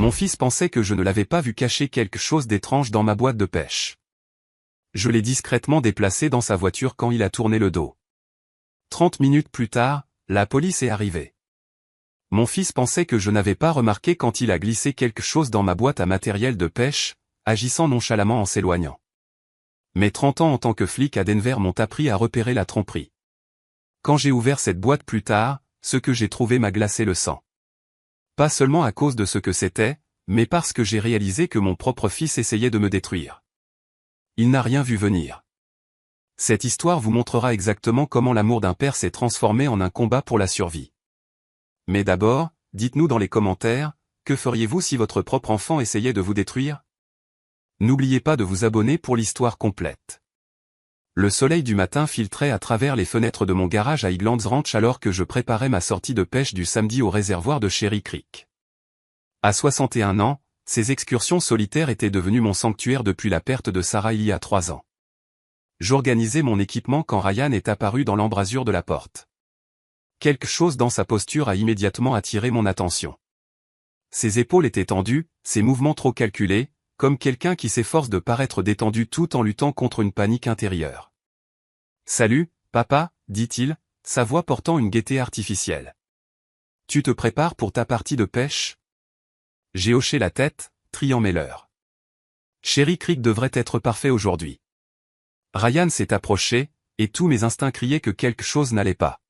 Mon fils pensait que je ne l'avais pas vu cacher quelque chose d'étrange dans ma boîte de pêche. Je l'ai discrètement déplacé dans sa voiture quand il a tourné le dos. 30 minutes plus tard, la police est arrivée. Mon fils pensait que je n'avais pas remarqué quand il a glissé quelque chose dans ma boîte à matériel de pêche, agissant nonchalamment en s'éloignant. Mes 30 ans en tant que flic à Denver m'ont appris à repérer la tromperie. Quand j'ai ouvert cette boîte plus tard, ce que j'ai trouvé m'a glacé le sang. Pas seulement à cause de ce que c'était, mais parce que j'ai réalisé que mon propre fils essayait de me détruire. Il n'a rien vu venir. Cette histoire vous montrera exactement comment l'amour d'un père s'est transformé en un combat pour la survie. Mais d'abord, dites-nous dans les commentaires, que feriez-vous si votre propre enfant essayait de vous détruire? N'oubliez pas de vous abonner pour l'histoire complète. Le soleil du matin filtrait à travers les fenêtres de mon garage à Highlands Ranch alors que je préparais ma sortie de pêche du samedi au réservoir de Cherry Creek. À 61 ans, ces excursions solitaires étaient devenues mon sanctuaire depuis la perte de Sarah il y a 3 ans. J'organisais mon équipement quand Ryan est apparu dans l'embrasure de la porte. Quelque chose dans sa posture a immédiatement attiré mon attention. Ses épaules étaient tendues, ses mouvements trop calculés, comme quelqu'un qui s'efforce de paraître détendu tout en luttant contre une panique intérieure. « Salut, papa » dit-il, sa voix portant une gaieté artificielle. « Tu te prépares pour ta partie de pêche ?» J'ai hoché la tête, triant mes leurres. Cherry Creek devrait être parfait aujourd'hui. Ryan s'est approché, et tous mes instincts criaient que quelque chose n'allait pas.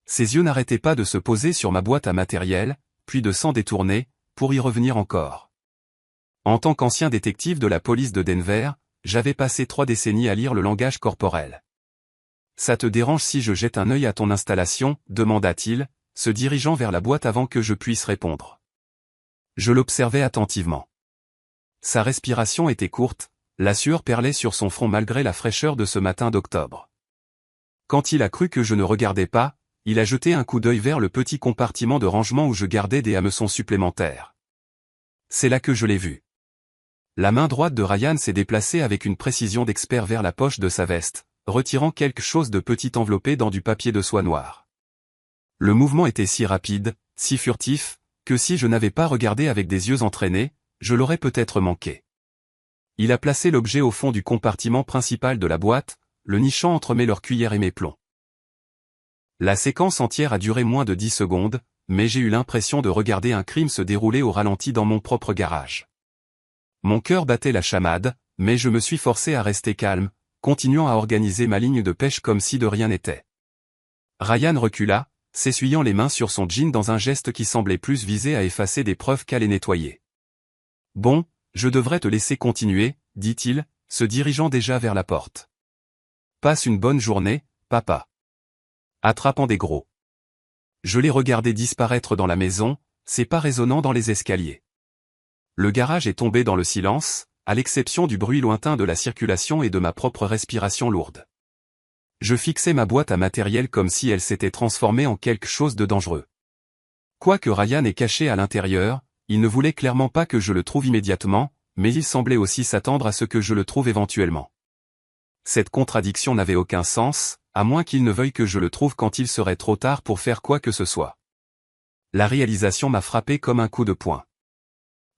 Ses yeux n'arrêtaient pas de se poser sur ma boîte à matériel, puis de s'en détourner, pour y revenir encore. En tant qu'ancien détective de la police de Denver, j'avais passé 3 décennies à lire le langage corporel. « Ça te dérange si je jette un œil à ton installation ?» demanda-t-il, se dirigeant vers la boîte avant que je puisse répondre. Je l'observais attentivement. Sa respiration était courte, la sueur perlait sur son front malgré la fraîcheur de ce matin d'octobre. Quand il a cru que je ne regardais pas, il a jeté un coup d'œil vers le petit compartiment de rangement où je gardais des hameçons supplémentaires. C'est là que je l'ai vu. La main droite de Ryan s'est déplacée avec une précision d'expert vers la poche de sa veste, retirant quelque chose de petit enveloppé dans du papier de soie noire. Le mouvement était si rapide, si furtif, que si je n'avais pas regardé avec des yeux entraînés, je l'aurais peut-être manqué. Il a placé l'objet au fond du compartiment principal de la boîte, le nichant entre mes leurs cuillères et mes plombs. La séquence entière a duré moins de 10 secondes, mais j'ai eu l'impression de regarder un crime se dérouler au ralenti dans mon propre garage. Mon cœur battait la chamade, mais je me suis forcé à rester calme, continuant à organiser ma ligne de pêche comme si de rien n'était. Ryan recula, s'essuyant les mains sur son jean dans un geste qui semblait plus viser à effacer des preuves qu'à les nettoyer. « Bon, je devrais te laisser continuer, » dit-il, se dirigeant déjà vers la porte. « Passe une bonne journée, papa. » Attrapant des gros. Je l'ai regardé disparaître dans la maison, ses pas résonnant dans les escaliers. Le garage est tombé dans le silence, à l'exception du bruit lointain de la circulation et de ma propre respiration lourde. Je fixais ma boîte à matériel comme si elle s'était transformée en quelque chose de dangereux. Quoique Ryan est caché à l'intérieur, il ne voulait clairement pas que je le trouve immédiatement, mais il semblait aussi s'attendre à ce que je le trouve éventuellement. Cette contradiction n'avait aucun sens, à moins qu'il ne veuille que je le trouve quand il serait trop tard pour faire quoi que ce soit. La réalisation m'a frappé comme un coup de poing.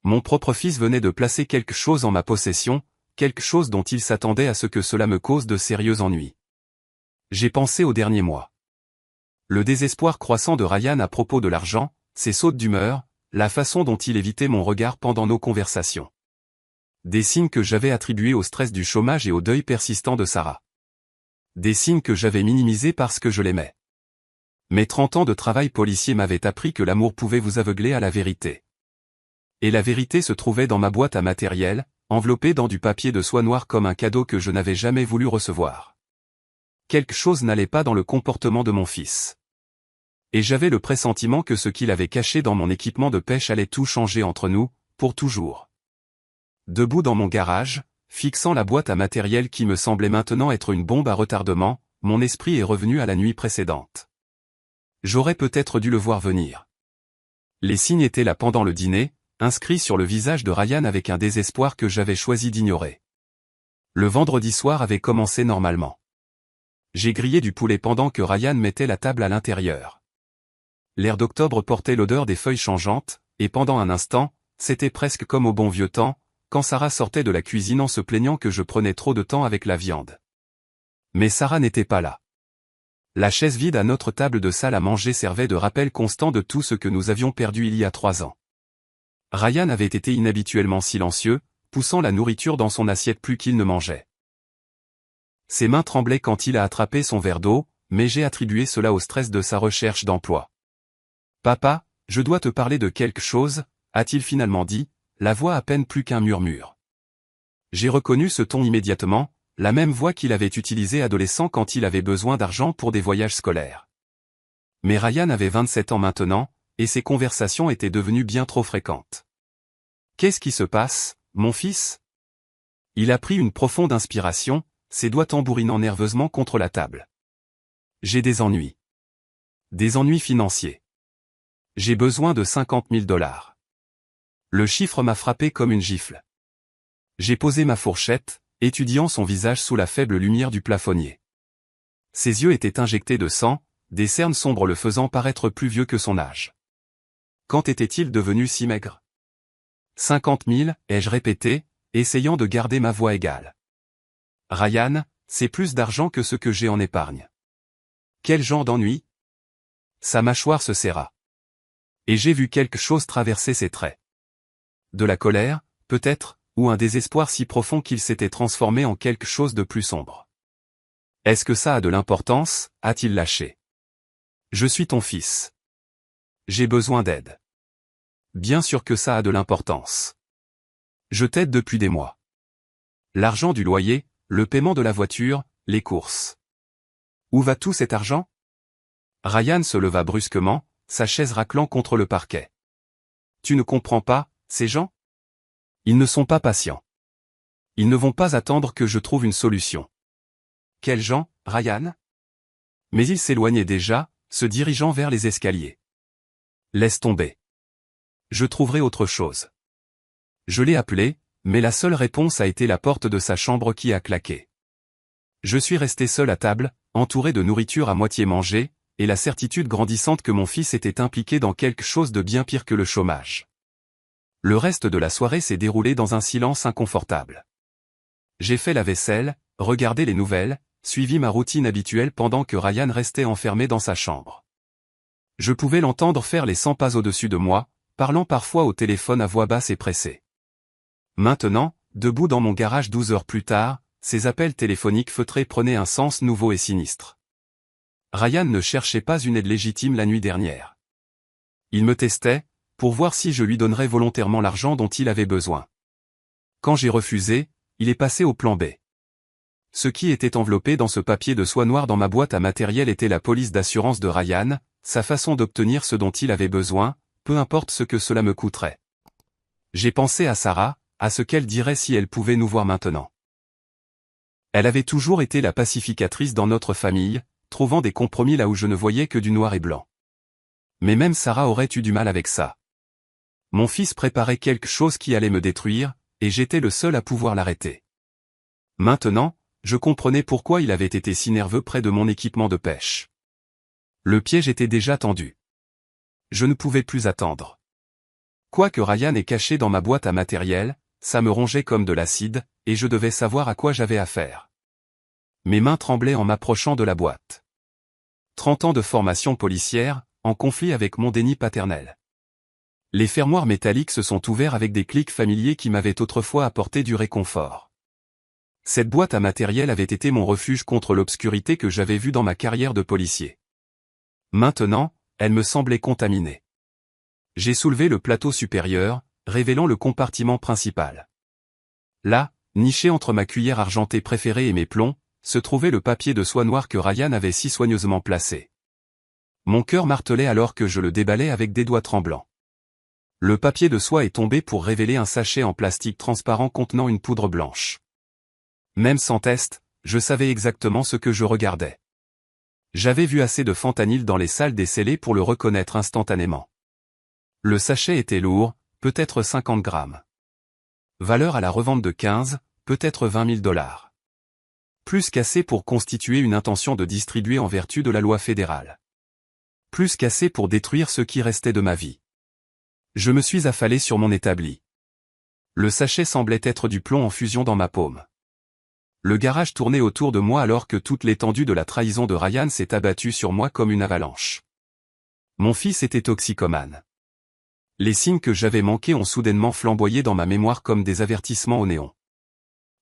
Mon propre fils venait de placer quelque chose en ma possession, quelque chose dont il s'attendait à ce que cela me cause de sérieux ennuis. J'ai pensé aux derniers mois. Le désespoir croissant de Ryan à propos de l'argent, ses sautes d'humeur, la façon dont il évitait mon regard pendant nos conversations. Des signes que j'avais attribués au stress du chômage et au deuil persistant de Sarah. Des signes que j'avais minimisés parce que je l'aimais. Mes 30 ans de travail policier m'avaient appris que l'amour pouvait vous aveugler à la vérité. Et la vérité se trouvait dans ma boîte à matériel, enveloppée dans du papier de soie noire comme un cadeau que je n'avais jamais voulu recevoir. Quelque chose n'allait pas dans le comportement de mon fils. Et j'avais le pressentiment que ce qu'il avait caché dans mon équipement de pêche allait tout changer entre nous, pour toujours. Debout dans mon garage, fixant la boîte à matériel qui me semblait maintenant être une bombe à retardement, mon esprit est revenu à la nuit précédente. J'aurais peut-être dû le voir venir. Les signes étaient là pendant le dîner, inscrits sur le visage de Ryan avec un désespoir que j'avais choisi d'ignorer. Le vendredi soir avait commencé normalement. J'ai grillé du poulet pendant que Ryan mettait la table à l'intérieur. L'air d'octobre portait l'odeur des feuilles changeantes, et pendant un instant, c'était presque comme au bon vieux temps, quand Sarah sortait de la cuisine en se plaignant que je prenais trop de temps avec la viande. Mais Sarah n'était pas là. La chaise vide à notre table de salle à manger servait de rappel constant de tout ce que nous avions perdu il y a 3 ans. Ryan avait été inhabituellement silencieux, poussant la nourriture dans son assiette plus qu'il ne mangeait. Ses mains tremblaient quand il a attrapé son verre d'eau, mais j'ai attribué cela au stress de sa recherche d'emploi. « Papa, je dois te parler de quelque chose », a-t-il finalement dit, la voix à peine plus qu'un murmure. J'ai reconnu ce ton immédiatement, la même voix qu'il avait utilisée adolescent quand il avait besoin d'argent pour des voyages scolaires. Mais Ryan avait 27 ans maintenant, et ses conversations étaient devenues bien trop fréquentes. « Qu'est-ce qui se passe, mon fils ?» Il a pris une profonde inspiration, ses doigts tambourinant nerveusement contre la table. « J'ai des ennuis. Des ennuis financiers. J'ai besoin de 50 000 $. Le chiffre m'a frappé comme une gifle. J'ai posé ma fourchette, étudiant son visage sous la faible lumière du plafonnier. Ses yeux étaient injectés de sang, des cernes sombres le faisant paraître plus vieux que son âge. Quand était-il devenu si maigre ? 50 000, ai-je répété, essayant de garder ma voix égale. Ryan, c'est plus d'argent que ce que j'ai en épargne. Quel genre d'ennui ? Sa mâchoire se serra. Et j'ai vu quelque chose traverser ses traits. De la colère, peut-être, ou un désespoir si profond qu'il s'était transformé en quelque chose de plus sombre. « Est-ce que ça a de l'importance ?» a-t-il lâché. « Je suis ton fils. J'ai besoin d'aide. » Bien sûr que ça a de l'importance. Je t'aide depuis des mois. L'argent du loyer, le paiement de la voiture, les courses. Où va tout cet argent ? Ryan se leva brusquement, sa chaise raclant contre le parquet. Tu ne comprends pas, ces gens ? Ils ne sont pas patients. Ils ne vont pas attendre que je trouve une solution. Quels gens, Ryan ? Mais il s'éloignait déjà, se dirigeant vers les escaliers. Laisse tomber. Je trouverai autre chose. Je l'ai appelé, mais la seule réponse a été la porte de sa chambre qui a claqué. Je suis resté seul à table, entouré de nourriture à moitié mangée, et la certitude grandissante que mon fils était impliqué dans quelque chose de bien pire que le chômage. Le reste de la soirée s'est déroulé dans un silence inconfortable. J'ai fait la vaisselle, regardé les nouvelles, suivi ma routine habituelle pendant que Ryan restait enfermé dans sa chambre. Je pouvais l'entendre faire les 100 pas au-dessus de moi, parlant parfois au téléphone à voix basse et pressée. Maintenant, debout dans mon garage 12 heures plus tard, ses appels téléphoniques feutrés prenaient un sens nouveau et sinistre. Ryan ne cherchait pas une aide légitime la nuit dernière. Il me testait, pour voir si je lui donnerais volontairement l'argent dont il avait besoin. Quand j'ai refusé, il est passé au plan B. Ce qui était enveloppé dans ce papier de soie noire dans ma boîte à matériel était la police d'assurance de Ryan, sa façon d'obtenir ce dont il avait besoin, peu importe ce que cela me coûterait. J'ai pensé à Sarah, à ce qu'elle dirait si elle pouvait nous voir maintenant. Elle avait toujours été la pacificatrice dans notre famille, trouvant des compromis là où je ne voyais que du noir et blanc. Mais même Sarah aurait eu du mal avec ça. Mon fils préparait quelque chose qui allait me détruire, et j'étais le seul à pouvoir l'arrêter. Maintenant, je comprenais pourquoi il avait été si nerveux près de mon équipement de pêche. Le piège était déjà tendu. Je ne pouvais plus attendre. Quoi que Ryan ait caché dans ma boîte à matériel, ça me rongeait comme de l'acide, et je devais savoir à quoi j'avais affaire. Mes mains tremblaient en m'approchant de la boîte. 30 ans de formation policière, en conflit avec mon déni paternel. Les fermoirs métalliques se sont ouverts avec des clics familiers qui m'avaient autrefois apporté du réconfort. Cette boîte à matériel avait été mon refuge contre l'obscurité que j'avais vue dans ma carrière de policier. Maintenant, elle me semblait contaminée. J'ai soulevé le plateau supérieur, révélant le compartiment principal. Là, niché entre ma cuillère argentée préférée et mes plombs, se trouvait le papier de soie noire que Ryan avait si soigneusement placé. Mon cœur martelait alors que je le déballais avec des doigts tremblants. Le papier de soie est tombé pour révéler un sachet en plastique transparent contenant une poudre blanche. Même sans test, je savais exactement ce que je regardais. J'avais vu assez de fentanyl dans les salles des scellés pour le reconnaître instantanément. Le sachet était lourd, peut-être 50 grammes. Valeur à la revente de 15, peut-être 20 000 $. Plus qu'assez pour constituer une intention de distribuer en vertu de la loi fédérale. Plus qu'assez pour détruire ce qui restait de ma vie. Je me suis affalé sur mon établi. Le sachet semblait être du plomb en fusion dans ma paume. Le garage tournait autour de moi alors que toute l'étendue de la trahison de Ryan s'est abattue sur moi comme une avalanche. Mon fils était toxicomane. Les signes que j'avais manqués ont soudainement flamboyé dans ma mémoire comme des avertissements au néon.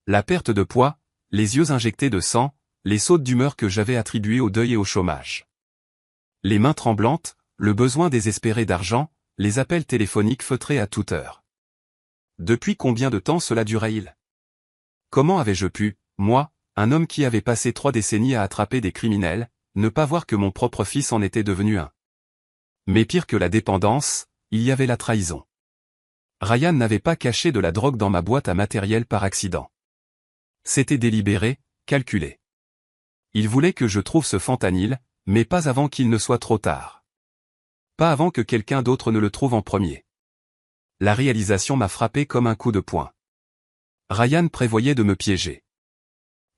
La perte de poids, les yeux injectés de sang, les sautes d'humeur que j'avais attribuées au deuil et au chômage. Les mains tremblantes, le besoin désespéré d'argent, les appels téléphoniques feutrés à toute heure. Depuis combien de temps cela durait-il? Comment avais-je pu, moi, un homme qui avait passé 3 décennies à attraper des criminels, ne pas voir que mon propre fils en était devenu un? Mais pire que la dépendance, il y avait la trahison. Ryan n'avait pas caché de la drogue dans ma boîte à matériel par accident. C'était délibéré, calculé. Il voulait que je trouve ce fentanyl, mais pas avant qu'il ne soit trop tard. Pas avant que quelqu'un d'autre ne le trouve en premier. La réalisation m'a frappé comme un coup de poing. Ryan prévoyait de me piéger.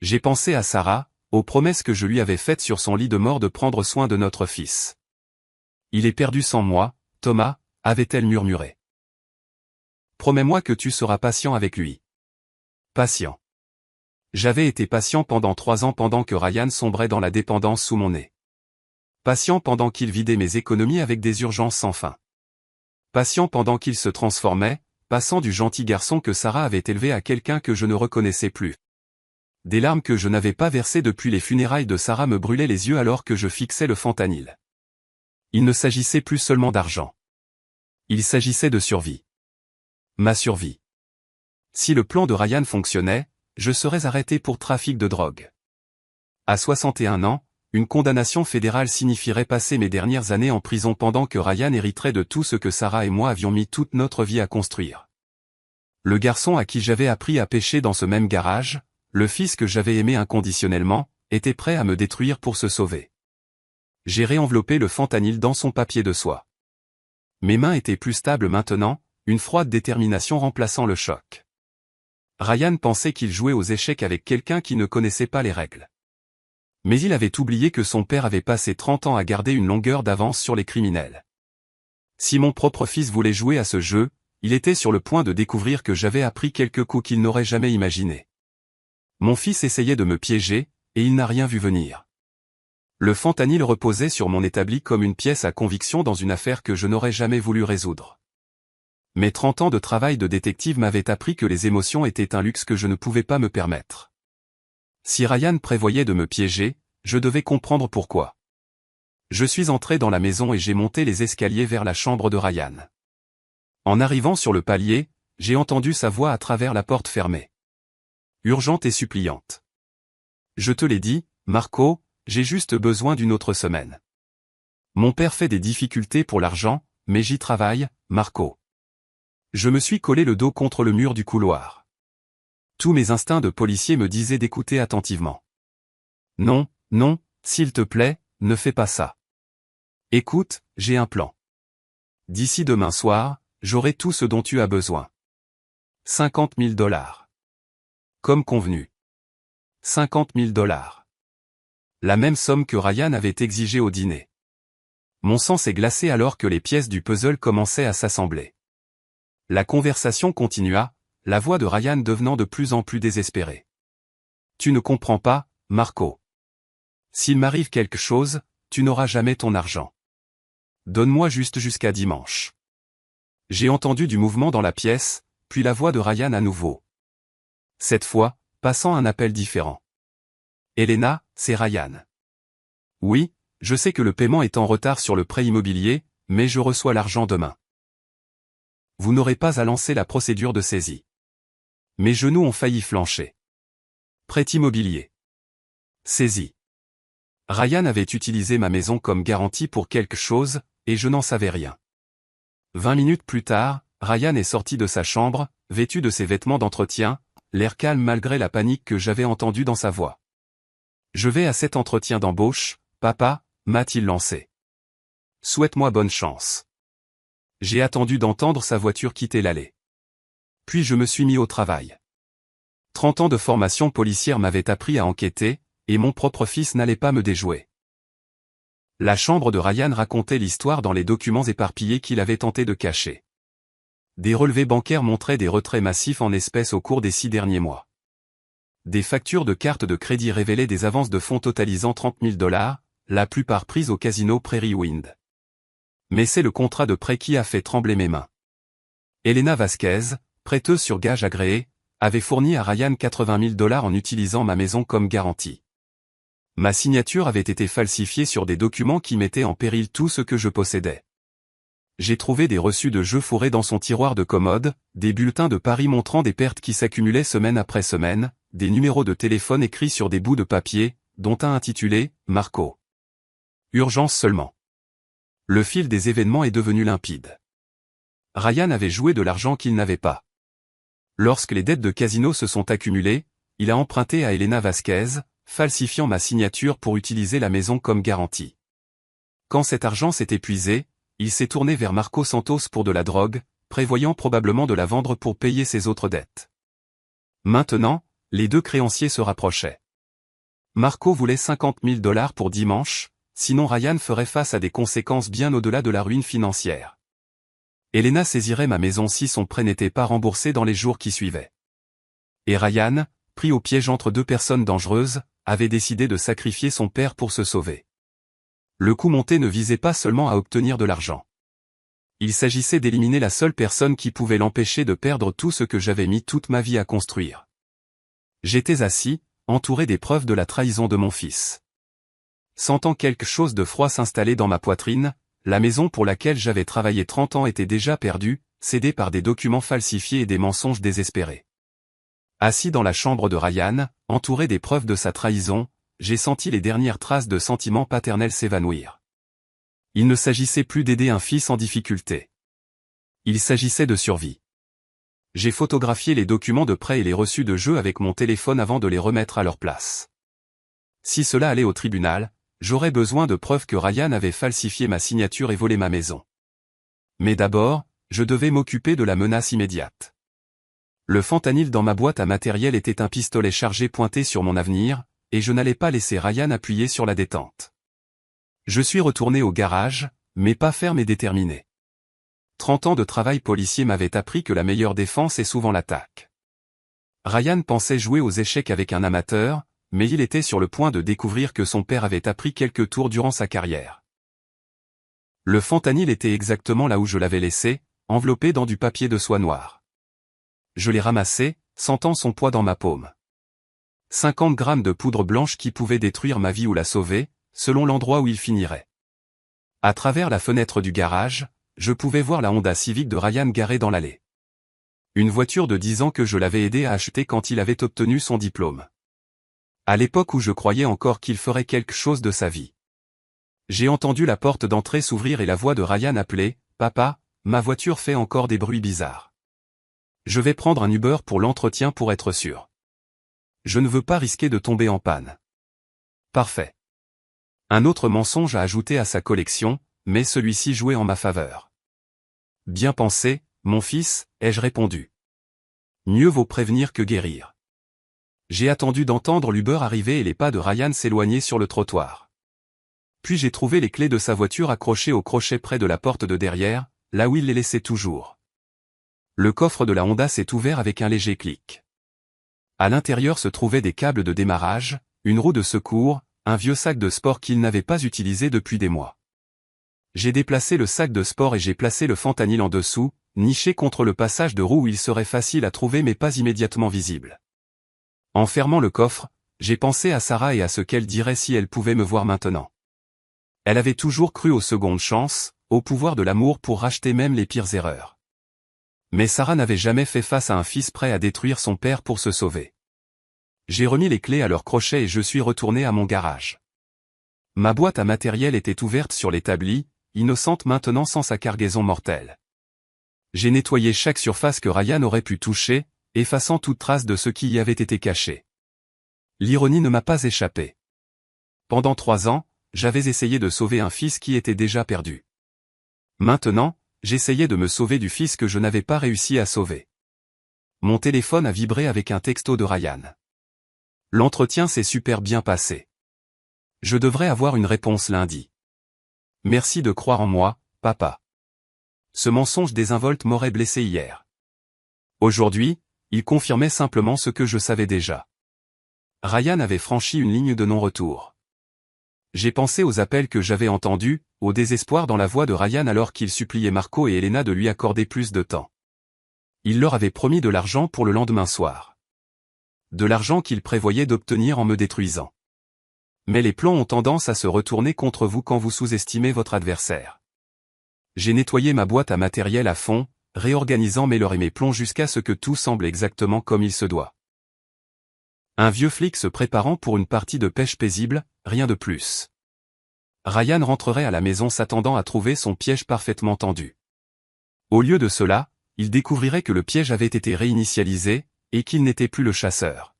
J'ai pensé à Sarah, aux promesses que je lui avais faites sur son lit de mort de prendre soin de notre fils. Il est perdu sans moi, Thomas, avait-elle murmuré. Promets-moi que tu seras patient avec lui. Patient. J'avais été patient pendant 3 ans pendant que Ryan sombrait dans la dépendance sous mon nez. Patient pendant qu'il vidait mes économies avec des urgences sans fin. Patient pendant qu'il se transformait, passant du gentil garçon que Sarah avait élevé à quelqu'un que je ne reconnaissais plus. Des larmes que je n'avais pas versées depuis les funérailles de Sarah me brûlaient les yeux alors que je fixais le fentanyl. Il ne s'agissait plus seulement d'argent. Il s'agissait de survie. Ma survie. Si le plan de Ryan fonctionnait, je serais arrêté pour trafic de drogue. À 61 ans, une condamnation fédérale signifierait passer mes dernières années en prison pendant que Ryan hériterait de tout ce que Sarah et moi avions mis toute notre vie à construire. Le garçon à qui j'avais appris à pêcher dans ce même garage, le fils que j'avais aimé inconditionnellement, était prêt à me détruire pour se sauver. J'ai réenveloppé le fentanyl dans son papier de soie. Mes mains étaient plus stables maintenant, une froide détermination remplaçant le choc. Ryan pensait qu'il jouait aux échecs avec quelqu'un qui ne connaissait pas les règles. Mais il avait oublié que son père avait passé 30 ans à garder une longueur d'avance sur les criminels. Si mon propre fils voulait jouer à ce jeu, il était sur le point de découvrir que j'avais appris quelques coups qu'il n'aurait jamais imaginés. Mon fils essayait de me piéger, et il n'a rien vu venir. Le fentanyl reposait sur mon établi comme une pièce à conviction dans une affaire que je n'aurais jamais voulu résoudre. Mes 30 ans de travail de détective m'avaient appris que les émotions étaient un luxe que je ne pouvais pas me permettre. Si Ryan prévoyait de me piéger, je devais comprendre pourquoi. Je suis entré dans la maison et j'ai monté les escaliers vers la chambre de Ryan. En arrivant sur le palier, j'ai entendu sa voix à travers la porte fermée. Urgente et suppliante. Je te l'ai dit, Marco, j'ai juste besoin d'une autre semaine. Mon père fait des difficultés pour l'argent, mais j'y travaille, Marco. Je me suis collé le dos contre le mur du couloir. Tous mes instincts de policier me disaient d'écouter attentivement. Non, non, s'il te plaît, ne fais pas ça. Écoute, j'ai un plan. D'ici demain soir, j'aurai tout ce dont tu as besoin. 50 000 $. Comme convenu. 50 000 $. La même somme que Ryan avait exigée au dîner. Mon sang s'est glacé alors que les pièces du puzzle commençaient à s'assembler. La conversation continua, la voix de Ryan devenant de plus en plus désespérée. Tu ne comprends pas, Marco. S'il m'arrive quelque chose, tu n'auras jamais ton argent. Donne-moi juste jusqu'à dimanche. J'ai entendu du mouvement dans la pièce, puis la voix de Ryan à nouveau. Cette fois, passant un appel différent. Elena, c'est Ryan. Oui, je sais que le paiement est en retard sur le prêt immobilier, mais je reçois l'argent demain. Vous n'aurez pas à lancer la procédure de saisie. Mes genoux ont failli flancher. Prêt immobilier. Saisie. Ryan avait utilisé ma maison comme garantie pour quelque chose, et je n'en savais rien. 20 minutes plus tard, Ryan est sorti de sa chambre, vêtu de ses vêtements d'entretien, l'air calme malgré la panique que j'avais entendue dans sa voix. Je vais à cet entretien d'embauche, papa, m'a-t-il lancé. Souhaite-moi bonne chance. J'ai attendu d'entendre sa voiture quitter l'allée. Puis je me suis mis au travail. 30 ans de formation policière m'avaient appris à enquêter, et mon propre fils n'allait pas me déjouer. La chambre de Ryan racontait l'histoire dans les documents éparpillés qu'il avait tenté de cacher. Des relevés bancaires montraient des retraits massifs en espèces au cours des 6 derniers mois. Des factures de cartes de crédit révélaient des avances de fonds totalisant 30 000 $, la plupart prises au casino Prairie Wind. Mais c'est le contrat de prêt qui a fait trembler mes mains. Elena Vasquez, prêteuse sur gage agréée, avait fourni à Ryan 80 000 $ en utilisant ma maison comme garantie. Ma signature avait été falsifiée sur des documents qui mettaient en péril tout ce que je possédais. J'ai trouvé des reçus de jeu fourrés dans son tiroir de commode, des bulletins de paris montrant des pertes qui s'accumulaient semaine après semaine, des numéros de téléphone écrits sur des bouts de papier, dont un intitulé « Marco ». Urgence seulement. Le fil des événements est devenu limpide. Ryan avait joué de l'argent qu'il n'avait pas. Lorsque les dettes de casino se sont accumulées, il a emprunté à Elena Vasquez, falsifiant ma signature pour utiliser la maison comme garantie. Quand cet argent s'est épuisé, il s'est tourné vers Marco Santos pour de la drogue, prévoyant probablement de la vendre pour payer ses autres dettes. Maintenant, les deux créanciers se rapprochaient. Marco voulait 50 000 $ pour dimanche, sinon Ryan ferait face à des conséquences bien au-delà de la ruine financière. Elena saisirait ma maison si son prêt n'était pas remboursé dans les jours qui suivaient. Et Ryan, pris au piège entre deux personnes dangereuses, avait décidé de sacrifier son père pour se sauver. Le coup monté ne visait pas seulement à obtenir de l'argent. Il s'agissait d'éliminer la seule personne qui pouvait l'empêcher de perdre tout ce que j'avais mis toute ma vie à construire. J'étais assis, entouré des preuves de la trahison de mon fils. Sentant quelque chose de froid s'installer dans ma poitrine, la maison pour laquelle j'avais travaillé 30 ans était déjà perdue, cédée par des documents falsifiés et des mensonges désespérés. Assis dans la chambre de Ryan, entouré des preuves de sa trahison, j'ai senti les dernières traces de sentiments paternels s'évanouir. Il ne s'agissait plus d'aider un fils en difficulté. Il s'agissait de survie. J'ai photographié les documents de prêt et les reçus de jeu avec mon téléphone avant de les remettre à leur place. Si cela allait au tribunal, j'aurais besoin de preuves que Ryan avait falsifié ma signature et volé ma maison. Mais d'abord, je devais m'occuper de la menace immédiate. Le fentanyl dans ma boîte à matériel était un pistolet chargé pointé sur mon avenir, et je n'allais pas laisser Ryan appuyer sur la détente. Je suis retourné au garage, mais pas ferme et déterminé. 30 ans de travail policier m'avaient appris que la meilleure défense est souvent l'attaque. Ryan pensait jouer aux échecs avec un amateur, mais il était sur le point de découvrir que son père avait appris quelques tours durant sa carrière. Le fentanyl était exactement là où je l'avais laissé, enveloppé dans du papier de soie noire. Je l'ai ramassé, sentant son poids dans ma paume. 50 grammes de poudre blanche qui pouvait détruire ma vie ou la sauver, selon l'endroit où il finirait. À travers la fenêtre du garage, je pouvais voir la Honda Civic de Ryan garée dans l'allée. Une voiture de 10 ans que je l'avais aidé à acheter quand il avait obtenu son diplôme. À l'époque où je croyais encore qu'il ferait quelque chose de sa vie. J'ai entendu la porte d'entrée s'ouvrir et la voix de Ryan appeler « Papa, ma voiture fait encore des bruits bizarres. Je vais prendre un Uber pour l'entretien pour être sûr. Je ne veux pas risquer de tomber en panne. » Parfait. Un autre mensonge à ajouter à sa collection, mais celui-ci jouait en ma faveur. Bien pensé, mon fils, ai-je répondu. Mieux vaut prévenir que guérir. J'ai attendu d'entendre l'Uber arriver et les pas de Ryan s'éloigner sur le trottoir. Puis j'ai trouvé les clés de sa voiture accrochées au crochet près de la porte de derrière, là où il les laissait toujours. Le coffre de la Honda s'est ouvert avec un léger clic. À l'intérieur se trouvaient des câbles de démarrage, une roue de secours, un vieux sac de sport qu'il n'avait pas utilisé depuis des mois. J'ai déplacé le sac de sport et j'ai placé le fentanyl en dessous, niché contre le passage de roue où il serait facile à trouver mais pas immédiatement visible. En fermant le coffre, j'ai pensé à Sarah et à ce qu'elle dirait si elle pouvait me voir maintenant. Elle avait toujours cru aux secondes chances, au pouvoir de l'amour pour racheter même les pires erreurs. Mais Sarah n'avait jamais fait face à un fils prêt à détruire son père pour se sauver. J'ai remis les clés à leur crochet et je suis retourné à mon garage. Ma boîte à matériel était ouverte sur l'établi, innocente maintenant sans sa cargaison mortelle. J'ai nettoyé chaque surface que Ryan aurait pu toucher, effaçant toute trace de ce qui y avait été caché. L'ironie ne m'a pas échappé. Pendant 3 ans, j'avais essayé de sauver un fils qui était déjà perdu. Maintenant, j'essayais de me sauver du fils que je n'avais pas réussi à sauver. Mon téléphone a vibré avec un texto de Ryan. L'entretien s'est super bien passé. Je devrais avoir une réponse lundi. Merci de croire en moi, papa. Ce mensonge désinvolte m'aurait blessé hier. Aujourd'hui, il confirmait simplement ce que je savais déjà. Ryan avait franchi une ligne de non-retour. J'ai pensé aux appels que j'avais entendus, au désespoir dans la voix de Ryan alors qu'il suppliait Marco et Elena de lui accorder plus de temps. Il leur avait promis de l'argent pour le lendemain soir. De l'argent qu'il prévoyait d'obtenir en me détruisant. Mais les plans ont tendance à se retourner contre vous quand vous sous-estimez votre adversaire. J'ai nettoyé ma boîte à matériel à fond, réorganisant mes leurres et mes plombs jusqu'à ce que tout semble exactement comme il se doit. Un vieux flic se préparant pour une partie de pêche paisible, rien de plus. Ryan rentrerait à la maison s'attendant à trouver son piège parfaitement tendu. Au lieu de cela, il découvrirait que le piège avait été réinitialisé, et qu'il n'était plus le chasseur.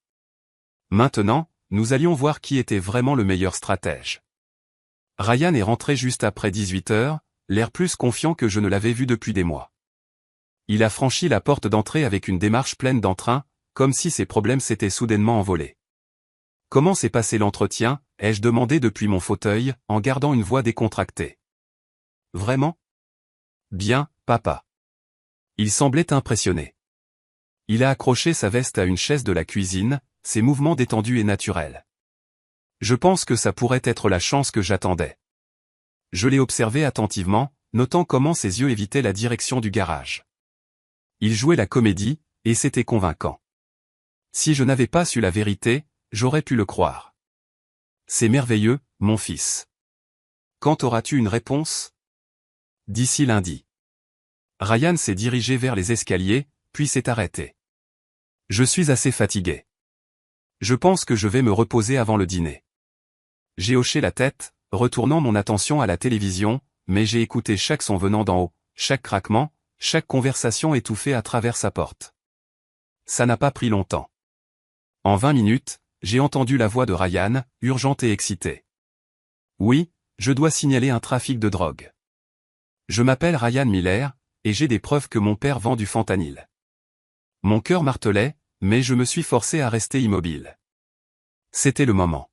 Maintenant, nous allions voir qui était vraiment le meilleur stratège. Ryan est rentré juste après 18 heures, l'air plus confiant que je ne l'avais vu depuis des mois. Il a franchi la porte d'entrée avec une démarche pleine d'entrain, comme si ses problèmes s'étaient soudainement envolés. « Comment s'est passé l'entretien » ai-je demandé depuis mon fauteuil, en gardant une voix décontractée. « Vraiment ? » ?»« Bien, papa. » Il semblait impressionné. Il a accroché sa veste à une chaise de la cuisine, ses mouvements détendus et naturels. Je pense que ça pourrait être la chance que j'attendais. Je l'ai observé attentivement, notant comment ses yeux évitaient la direction du garage. Il jouait la comédie, et c'était convaincant. Si je n'avais pas su la vérité, j'aurais pu le croire. C'est merveilleux, mon fils. Quand auras-tu une réponse ? D'ici lundi. Ryan s'est dirigé vers les escaliers, puis s'est arrêté. Je suis assez fatigué. Je pense que je vais me reposer avant le dîner. J'ai hoché la tête, retournant mon attention à la télévision, mais j'ai écouté chaque son venant d'en haut, chaque craquement, chaque conversation étouffée à travers sa porte. Ça n'a pas pris longtemps. En 20 minutes, j'ai entendu la voix de Ryan, urgente et excitée. Oui, je dois signaler un trafic de drogue. Je m'appelle Ryan Miller, et j'ai des preuves que mon père vend du fentanyl. Mon cœur martelait, mais je me suis forcé à rester immobile. C'était le moment.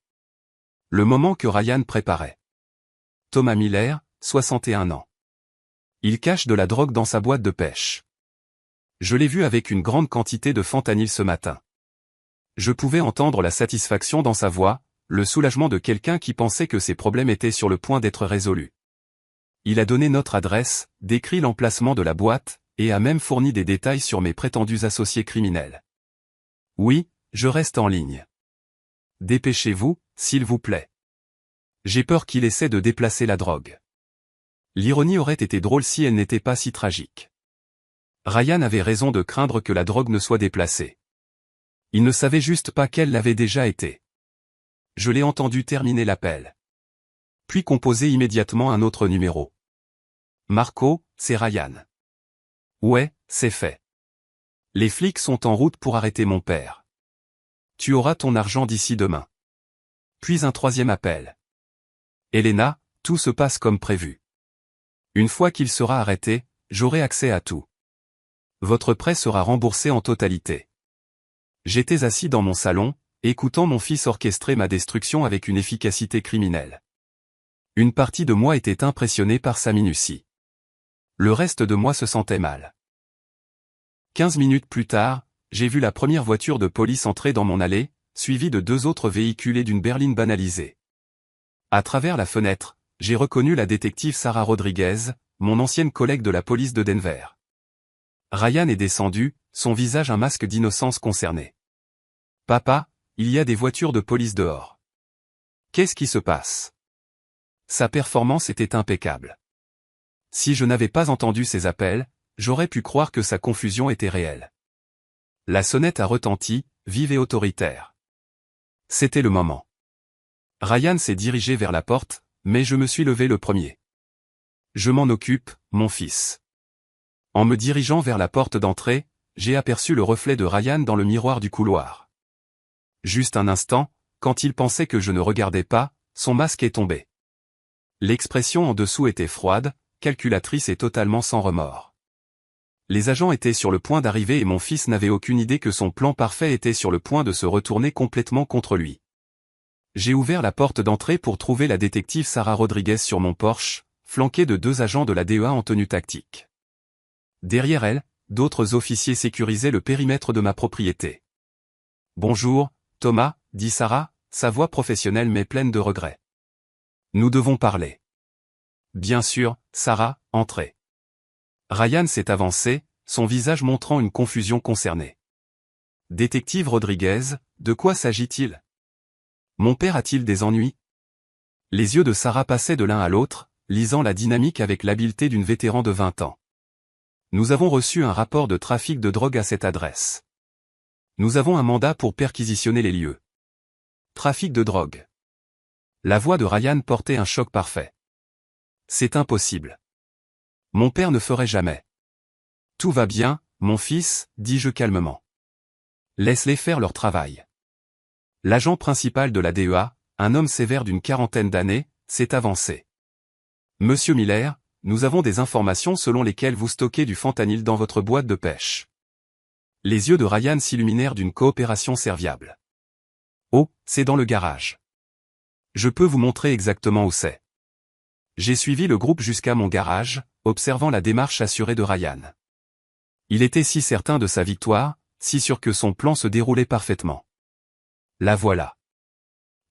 Le moment que Ryan préparait. Thomas Miller, 61 ans. Il cache de la drogue dans sa boîte de pêche. Je l'ai vu avec une grande quantité de fentanyl ce matin. Je pouvais entendre la satisfaction dans sa voix, le soulagement de quelqu'un qui pensait que ses problèmes étaient sur le point d'être résolus. Il a donné notre adresse, décrit l'emplacement de la boîte, et a même fourni des détails sur mes prétendus associés criminels. Oui, je reste en ligne. Dépêchez-vous, s'il vous plaît. J'ai peur qu'il essaie de déplacer la drogue. L'ironie aurait été drôle si elle n'était pas si tragique. Ryan avait raison de craindre que la drogue ne soit déplacée. Il ne savait juste pas qu'elle l'avait déjà été. Je l'ai entendu terminer l'appel. Puis composer immédiatement un autre numéro. Marco, c'est Ryan. Ouais, c'est fait. Les flics sont en route pour arrêter mon père. Tu auras ton argent d'ici demain. Puis un troisième appel. Elena, tout se passe comme prévu. Une fois qu'il sera arrêté, j'aurai accès à tout. Votre prêt sera remboursé en totalité. J'étais assis dans mon salon, écoutant mon fils orchestrer ma destruction avec une efficacité criminelle. Une partie de moi était impressionnée par sa minutie. Le reste de moi se sentait mal. 15 minutes plus tard, j'ai vu la première voiture de police entrer dans mon allée, suivie de 2 autres véhicules et d'une berline banalisée. À travers la fenêtre, j'ai reconnu la détective Sarah Rodriguez, mon ancienne collègue de la police de Denver. Ryan est descendu, son visage un masque d'innocence concerné. « Papa, il y a des voitures de police dehors. Qu'est-ce qui se passe ?» Sa performance était impeccable. Si je n'avais pas entendu ses appels, j'aurais pu croire que sa confusion était réelle. La sonnette a retenti, vive et autoritaire. C'était le moment. Ryan s'est dirigé vers la porte, mais je me suis levé le premier. Je m'en occupe, mon fils. En me dirigeant vers la porte d'entrée, j'ai aperçu le reflet de Ryan dans le miroir du couloir. Juste un instant, quand il pensait que je ne regardais pas, son masque est tombé. L'expression en dessous était froide, calculatrice et totalement sans remords. Les agents étaient sur le point d'arriver et mon fils n'avait aucune idée que son plan parfait était sur le point de se retourner complètement contre lui. J'ai ouvert la porte d'entrée pour trouver la détective Sarah Rodriguez sur mon porche, flanquée de 2 agents de la DEA en tenue tactique. Derrière elle, d'autres officiers sécurisaient le périmètre de ma propriété. « Bonjour, Thomas, » dit Sarah, sa voix professionnelle mais pleine de regrets. « Nous devons parler. » « Bien sûr, Sarah, entrez. » Ryan s'est avancé, son visage montrant une confusion concernée. « Détective Rodriguez, de quoi s'agit-il? Mon père a-t-il des ennuis ?» Les yeux de Sarah passaient de l'un à l'autre, lisant la dynamique avec l'habileté d'une vétéran de 20 ans. « Nous avons reçu un rapport de trafic de drogue à cette adresse. Nous avons un mandat pour perquisitionner les lieux. » Trafic de drogue. La voix de Ryan portait un choc parfait. « C'est impossible. Mon père ne ferait jamais. »« Tout va bien, mon fils, » dis-je calmement. « Laisse-les faire leur travail. » L'agent principal de la DEA, un homme sévère d'une quarantaine d'années, s'est avancé. « Monsieur Miller, nous avons des informations selon lesquelles vous stockez du fentanyl dans votre boîte de pêche. » Les yeux de Ryan s'illuminèrent d'une coopération serviable. « Oh, c'est dans le garage. Je peux vous montrer exactement où c'est. » J'ai suivi le groupe jusqu'à mon garage, observant la démarche assurée de Ryan. Il était si certain de sa victoire, si sûr que son plan se déroulait parfaitement. La voilà.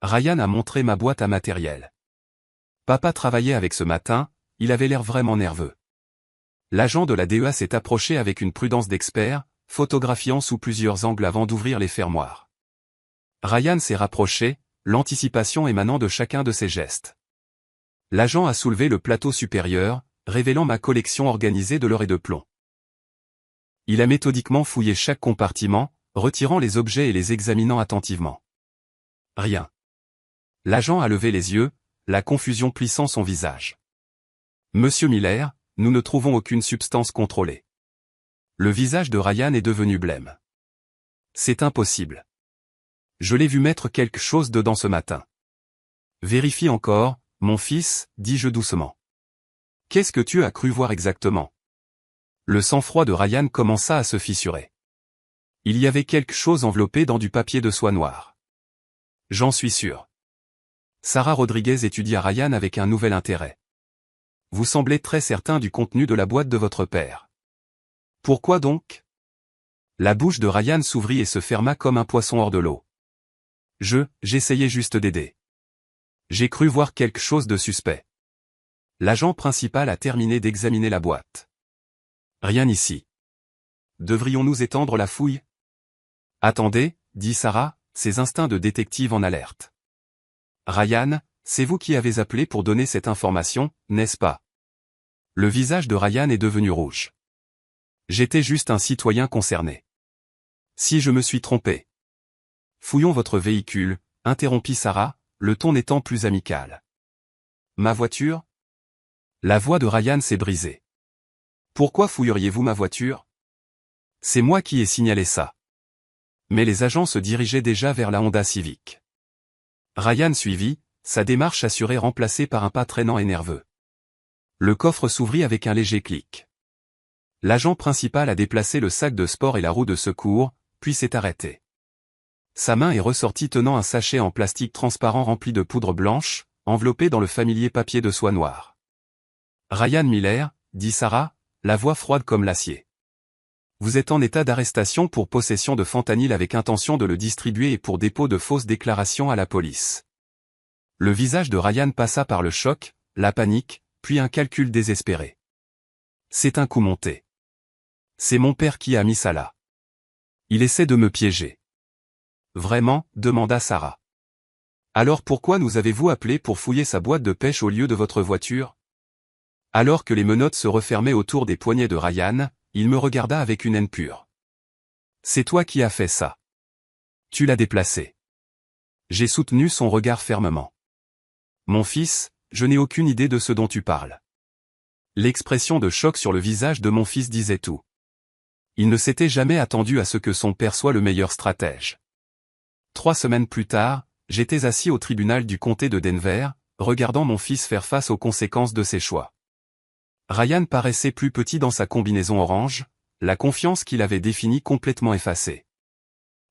Ryan a montré ma boîte à matériel. Papa travaillait avec ce matin, il avait l'air vraiment nerveux. L'agent de la DEA s'est approché avec une prudence d'expert, photographiant sous plusieurs angles avant d'ouvrir les fermoirs. Ryan s'est rapproché, l'anticipation émanant de chacun de ses gestes. L'agent a soulevé le plateau supérieur, révélant ma collection organisée de l'or et de plomb. Il a méthodiquement fouillé chaque compartiment, retirant les objets et les examinant attentivement. Rien. L'agent a levé les yeux, la confusion plissant son visage. Monsieur Miller, nous ne trouvons aucune substance contrôlée. Le visage de Ryan est devenu blême. C'est impossible. Je l'ai vu mettre quelque chose dedans ce matin. Vérifie encore, mon fils, dis-je doucement. Qu'est-ce que tu as cru voir exactement? Le sang-froid de Ryan commença à se fissurer. Il y avait quelque chose enveloppé dans du papier de soie noire. J'en suis sûr. Sarah Rodriguez étudia Ryan avec un nouvel intérêt. Vous semblez très certain du contenu de la boîte de votre père. Pourquoi donc? La bouche de Ryan s'ouvrit et se ferma comme un poisson hors de l'eau. J'essayais juste d'aider. J'ai cru voir quelque chose de suspect. L'agent principal a terminé d'examiner la boîte. Rien ici. Devrions-nous étendre la fouille? Attendez, dit Sarah, ses instincts de détective en alerte. Ryan, c'est vous qui avez appelé pour donner cette information, n'est-ce pas? Le visage de Ryan est devenu rouge. J'étais juste un citoyen concerné. Si je me suis trompé. Fouillons votre véhicule, interrompit Sarah, le ton n'étant plus amical. Ma voiture? La voix de Ryan s'est brisée. Pourquoi fouilleriez-vous ma voiture? C'est moi qui ai signalé ça. Mais les agents se dirigeaient déjà vers la Honda Civic. Ryan suivit, sa démarche assurée remplacée par un pas traînant et nerveux. Le coffre s'ouvrit avec un léger clic. L'agent principal a déplacé le sac de sport et la roue de secours, puis s'est arrêté. Sa main est ressortie tenant un sachet en plastique transparent rempli de poudre blanche, enveloppé dans le familier papier de soie noire. Ryan Miller, dit Sarah, la voix froide comme l'acier. Vous êtes en état d'arrestation pour possession de fentanyl avec intention de le distribuer et pour dépôt de fausses déclarations à la police. Le visage de Ryan passa par le choc, la panique, puis un calcul désespéré. C'est un coup monté. C'est mon père qui a mis ça là. Il essaie de me piéger. Vraiment, demanda Sarah. Alors pourquoi nous avez-vous appelé pour fouiller sa boîte de pêche au lieu de votre voiture? Alors que les menottes se refermaient autour des poignets de Ryan, il me regarda avec une haine pure. C'est toi qui as fait ça. Tu l'as déplacé. J'ai soutenu son regard fermement. Mon fils, je n'ai aucune idée de ce dont tu parles. L'expression de choc sur le visage de mon fils disait tout. Il ne s'était jamais attendu à ce que son père soit le meilleur stratège. 3 semaines plus tard, j'étais assis au tribunal du comté de Denver, regardant mon fils faire face aux conséquences de ses choix. Ryan paraissait plus petit dans sa combinaison orange, la confiance qu'il avait définie complètement effacée.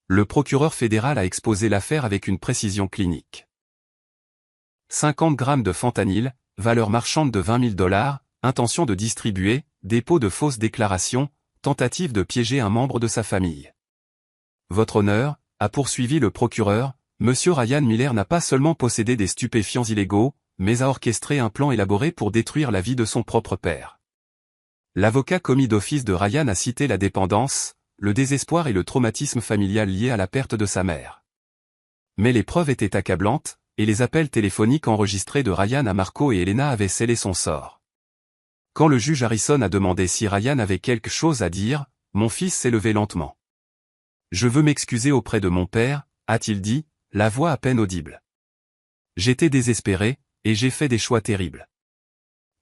Le procureur fédéral a exposé l'affaire avec une précision clinique. 50 grammes de fentanyl, valeur marchande de $20 000, intention de distribuer, dépôt de fausses déclarations, tentative de piéger un membre de sa famille. Votre honneur, a poursuivi le procureur, Monsieur Ryan Miller n'a pas seulement possédé des stupéfiants illégaux, mais a orchestré un plan élaboré pour détruire la vie de son propre père. L'avocat commis d'office de Ryan a cité la dépendance, le désespoir et le traumatisme familial lié à la perte de sa mère. Mais les preuves étaient accablantes, et les appels téléphoniques enregistrés de Ryan à Marco et Elena avaient scellé son sort. Quand le juge Harrison a demandé si Ryan avait quelque chose à dire, mon fils s'est levé lentement. « Je veux m'excuser auprès de mon père », a-t-il dit, la voix à peine audible. « J'étais désespéré, et j'ai fait des choix terribles.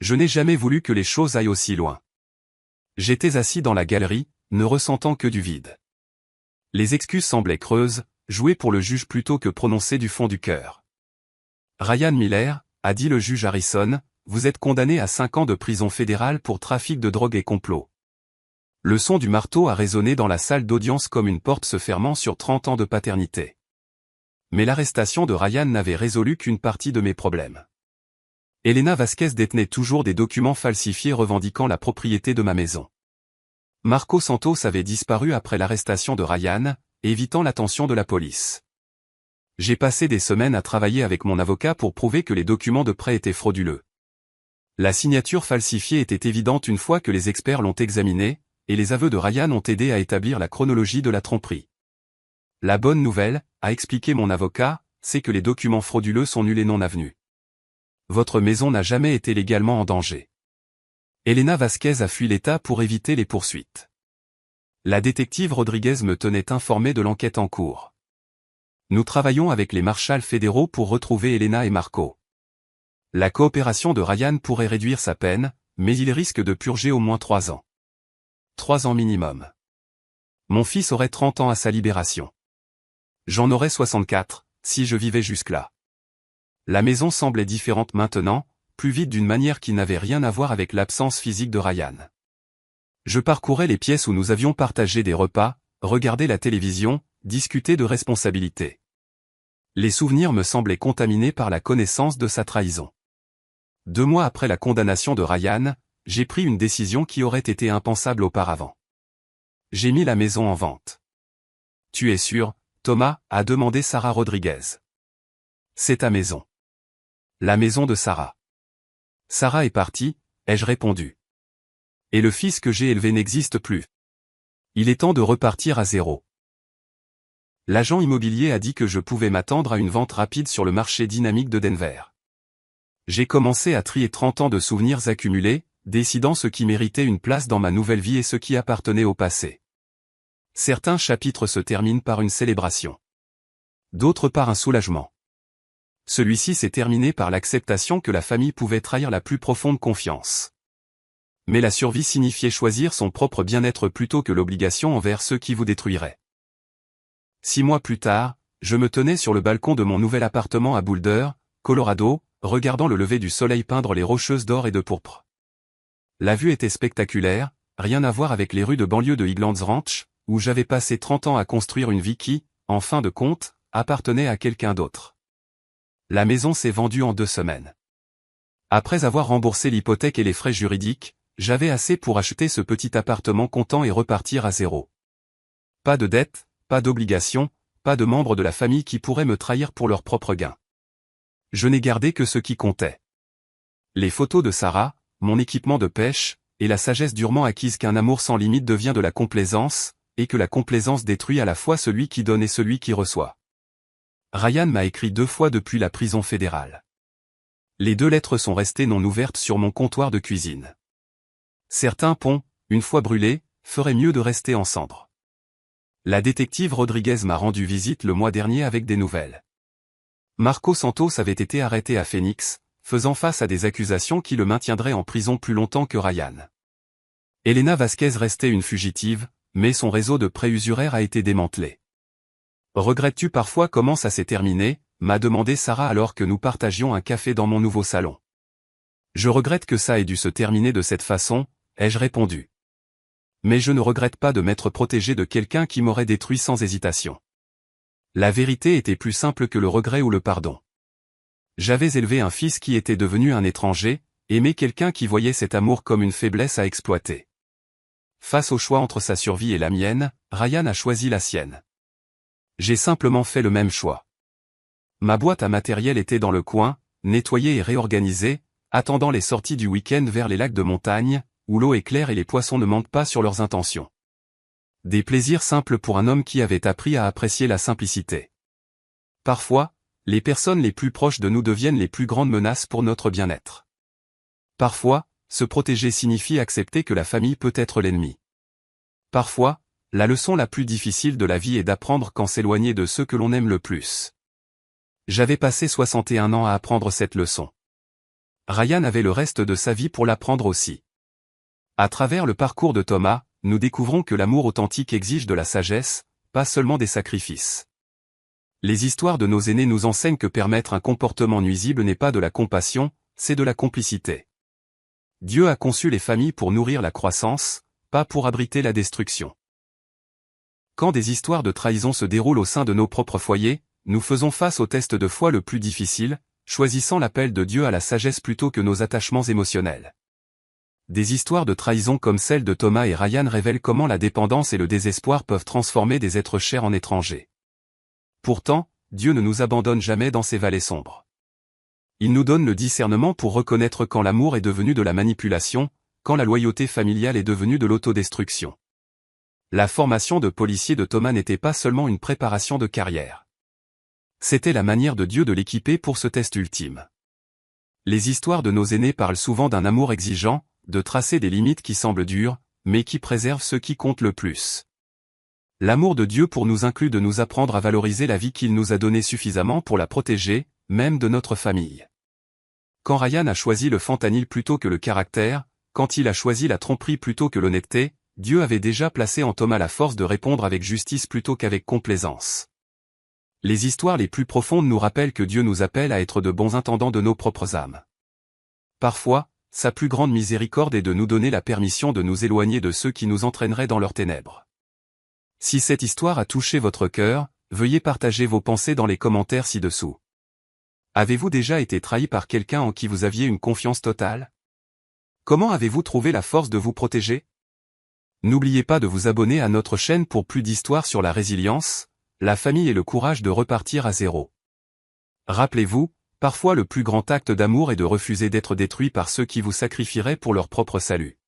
Je n'ai jamais voulu que les choses aillent aussi loin. J'étais assis dans la galerie, ne ressentant que du vide. » Les excuses semblaient creuses, jouées pour le juge plutôt que prononcées du fond du cœur. « Ryan Miller, a dit le juge Harrison, vous êtes condamné à 5 ans de prison fédérale pour trafic de drogue et complot. » Le son du marteau a résonné dans la salle d'audience comme une porte se fermant sur 30 ans de paternité. Mais l'arrestation de Ryan n'avait résolu qu'une partie de mes problèmes. Elena Vasquez détenait toujours des documents falsifiés revendiquant la propriété de ma maison. Marco Santos avait disparu après l'arrestation de Ryan, évitant l'attention de la police. J'ai passé des semaines à travailler avec mon avocat pour prouver que les documents de prêt étaient frauduleux. La signature falsifiée était évidente une fois que les experts l'ont examinée, et les aveux de Ryan ont aidé à établir la chronologie de la tromperie. La bonne nouvelle, a expliqué mon avocat, c'est que les documents frauduleux sont nuls et non avenus. Votre maison n'a jamais été légalement en danger. Elena Vasquez a fui l'État pour éviter les poursuites. La détective Rodriguez me tenait informé de l'enquête en cours. Nous travaillons avec les marshals fédéraux pour retrouver Elena et Marco. La coopération de Ryan pourrait réduire sa peine, mais il risque de purger au moins 3 ans. 3 ans minimum. Mon fils aurait 30 ans à sa libération. J'en aurais 64, si je vivais jusque-là. La maison semblait différente maintenant, plus vide d'une manière qui n'avait rien à voir avec l'absence physique de Ryan. Je parcourais les pièces où nous avions partagé des repas, regardé la télévision, discuté de responsabilité. Les souvenirs me semblaient contaminés par la connaissance de sa trahison. 2 mois après la condamnation de Ryan, j'ai pris une décision qui aurait été impensable auparavant. J'ai mis la maison en vente. « Tu es sûr, Thomas ?» a demandé Sarah Rodriguez. « C'est ta maison. » La maison de Sarah. « Sarah est partie », ai-je répondu. « Et le fils que j'ai élevé n'existe plus. Il est temps de repartir à zéro. » L'agent immobilier a dit que je pouvais m'attendre à une vente rapide sur le marché dynamique de Denver. J'ai commencé à trier 30 ans de souvenirs accumulés, décidant ce qui méritait une place dans ma nouvelle vie et ce qui appartenait au passé. Certains chapitres se terminent par une célébration. D'autres par un soulagement. Celui-ci s'est terminé par l'acceptation que la famille pouvait trahir la plus profonde confiance. Mais la survie signifiait choisir son propre bien-être plutôt que l'obligation envers ceux qui vous détruiraient. 6 mois plus tard, je me tenais sur le balcon de mon nouvel appartement à Boulder, Colorado, regardant le lever du soleil peindre les rocheuses d'or et de pourpre. La vue était spectaculaire, rien à voir avec les rues de banlieue de Highlands Ranch, où j'avais passé 30 ans à construire une vie qui, en fin de compte, appartenait à quelqu'un d'autre. La maison s'est vendue en 2 semaines. Après avoir remboursé l'hypothèque et les frais juridiques, j'avais assez pour acheter ce petit appartement content et repartir à zéro. Pas de dette, pas d'obligation, pas de membres de la famille qui pourraient me trahir pour leur propre gain. Je n'ai gardé que ce qui comptait. Les photos de Sarah, mon équipement de pêche, et la sagesse durement acquise qu'un amour sans limite devient de la complaisance, et que la complaisance détruit à la fois celui qui donne et celui qui reçoit. Ryan m'a écrit 2 fois depuis la prison fédérale. Les 2 lettres sont restées non ouvertes sur mon comptoir de cuisine. Certains ponts, une fois brûlés, feraient mieux de rester en cendres. La détective Rodriguez m'a rendu visite le mois dernier avec des nouvelles. Marco Santos avait été arrêté à Phoenix, faisant face à des accusations qui le maintiendraient en prison plus longtemps que Ryan. Elena Vasquez restait une fugitive, mais son réseau de prêts usuraires a été démantelé. « Regrettes-tu parfois comment ça s'est terminé ?» m'a demandé Sarah alors que nous partagions un café dans mon nouveau salon. « Je regrette que ça ait dû se terminer de cette façon », ai-je répondu. Mais je ne regrette pas de m'être protégé de quelqu'un qui m'aurait détruit sans hésitation. La vérité était plus simple que le regret ou le pardon. J'avais élevé un fils qui était devenu un étranger, Aimer quelqu'un qui voyait cet amour comme une faiblesse à exploiter. Face au choix entre sa survie et la mienne, Ryan a choisi la sienne. J'ai simplement fait le même choix. Ma boîte à matériel était dans le coin, nettoyée et réorganisée, attendant les sorties du week-end vers les lacs de montagne, où l'eau est claire et les poissons ne mentent pas sur leurs intentions. Des plaisirs simples pour un homme qui avait appris à apprécier la simplicité. Parfois, les personnes les plus proches de nous deviennent les plus grandes menaces pour notre bien-être. Parfois, se protéger signifie accepter que la famille peut être l'ennemi. Parfois, la leçon la plus difficile de la vie est d'apprendre quand s'éloigner de ceux que l'on aime le plus. J'avais passé 61 ans à apprendre cette leçon. Ryan avait le reste de sa vie pour l'apprendre aussi. À travers le parcours de Thomas, nous découvrons que l'amour authentique exige de la sagesse, pas seulement des sacrifices. Les histoires de nos aînés nous enseignent que permettre un comportement nuisible n'est pas de la compassion, c'est de la complicité. Dieu a conçu les familles pour nourrir la croissance, pas pour abriter la destruction. Quand des histoires de trahison se déroulent au sein de nos propres foyers, nous faisons face au test de foi le plus difficile, choisissant l'appel de Dieu à la sagesse plutôt que nos attachements émotionnels. Des histoires de trahison comme celle de Thomas et Ryan révèlent comment la dépendance et le désespoir peuvent transformer des êtres chers en étrangers. Pourtant, Dieu ne nous abandonne jamais dans ces vallées sombres. Il nous donne le discernement pour reconnaître quand l'amour est devenu de la manipulation, quand la loyauté familiale est devenue de l'autodestruction. La formation de policier de Thomas n'était pas seulement une préparation de carrière. C'était la manière de Dieu de l'équiper pour ce test ultime. Les histoires de nos aînés parlent souvent d'un amour exigeant, de tracer des limites qui semblent dures, mais qui préservent ce qui compte le plus. L'amour de Dieu pour nous inclut de nous apprendre à valoriser la vie qu'il nous a donnée suffisamment pour la protéger, même de notre famille. Quand Ryan a choisi le fentanyl plutôt que le caractère, quand il a choisi la tromperie plutôt que l'honnêteté, Dieu avait déjà placé en Thomas la force de répondre avec justice plutôt qu'avec complaisance. Les histoires les plus profondes nous rappellent que Dieu nous appelle à être de bons intendants de nos propres âmes. Parfois, sa plus grande miséricorde est de nous donner la permission de nous éloigner de ceux qui nous entraîneraient dans leurs ténèbres. Si cette histoire a touché votre cœur, veuillez partager vos pensées dans les commentaires ci-dessous. Avez-vous déjà été trahi par quelqu'un en qui vous aviez une confiance totale? Comment avez-vous trouvé la force de vous protéger? N'oubliez pas de vous abonner à notre chaîne pour plus d'histoires sur la résilience, la famille et le courage de repartir à zéro. Rappelez-vous, parfois le plus grand acte d'amour est de refuser d'être détruit par ceux qui vous sacrifieraient pour leur propre salut.